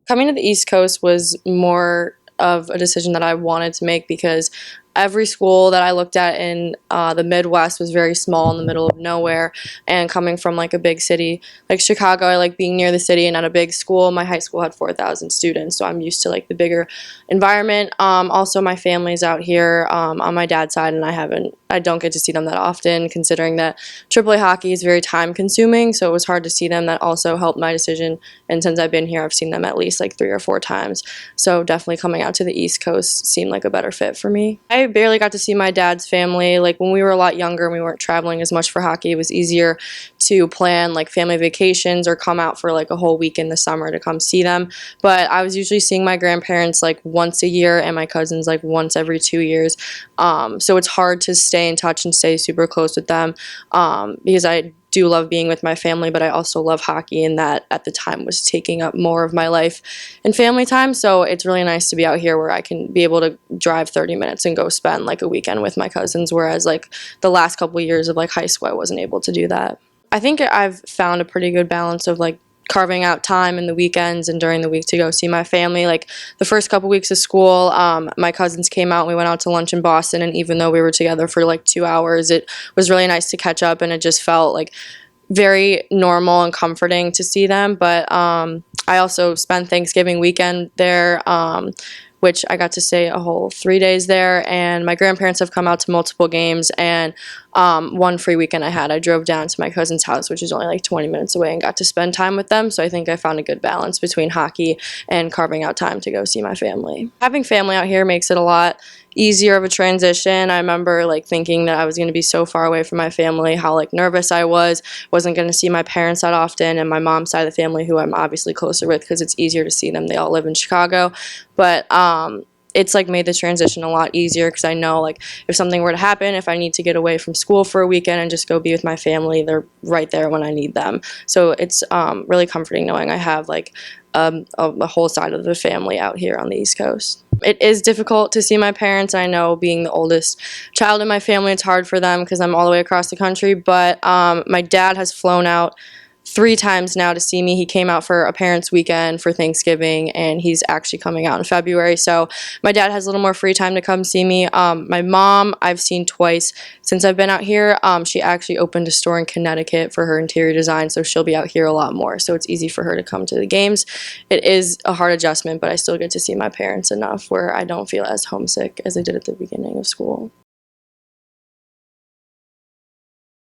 Coming to the East Coast was more of a decision that I wanted to make because every school that I looked at in the Midwest was very small in the middle of nowhere. And coming from like a big city like Chicago, I like being near the city and at a big school. My high school had 4,000 students, so I'm used to like the bigger environment. Also, my family's out here on my dad's side, and I don't get to see them that often, considering that AAA hockey is very time consuming. So it was hard to see them. That also helped my decision. And since I've been here, I've seen them at least like 3 or 4 times. So definitely coming out to the East Coast seemed like a better fit for me. I barely got to see my dad's family. Like when we were a lot younger and we weren't traveling as much for hockey, it was easier to plan like family vacations or come out for like a whole week in the summer to come see them. But I was usually seeing my grandparents like once a year and my cousins like once every 2 years. So it's hard to stay in touch and stay super close with them because I do love being with my family, but I also love hockey, and that at the time was taking up more of my life and family time. So it's really nice to be out here where I can be able to drive 30 minutes and go spend like a weekend with my cousins, whereas like the last couple of years of like high school I wasn't able to do that. I think I've found a pretty good balance of like carving out time in the weekends and during the week to go see my family. Like the first couple weeks of school, my cousins came out and we went out to lunch in Boston, and even though we were together for like 2 hours, it was really nice to catch up, and it just felt like very normal and comforting to see them. But I also spent Thanksgiving weekend there, which I got to stay a whole 3 days there, and my grandparents have come out to multiple games, and one free weekend I drove down to my cousin's house, which is only like 20 minutes away, and got to spend time with them. So I think I found a good balance between hockey and carving out time to go see my family. Having family out here makes it a lot easier of a transition. I remember like thinking that I was going to be so far away from my family, how like nervous I wasn't going to see my parents that often, and my mom's side of the family, who I'm obviously closer with because it's easier to see them. They all live in Chicago. But it's like made the transition a lot easier because I know like if something were to happen, if I need to get away from school for a weekend and just go be with my family, they're right there when I need them. So it's really comforting knowing I have like a whole side of the family out here on the East Coast. It is difficult to see my parents. I know being the oldest child in my family, it's hard for them because I'm all the way across the country, but my dad has flown out 3 times now to see me. He came out for a parents' weekend for Thanksgiving, and he's actually coming out in February. So my dad has a little more free time to come see me. My mom, I've seen twice since I've been out here. She actually opened a store in Connecticut for her interior design, so she'll be out here a lot more. So it's easy for her to come to the games. It is a hard adjustment, but I still get to see my parents enough where I don't feel as homesick as I did at the beginning of school.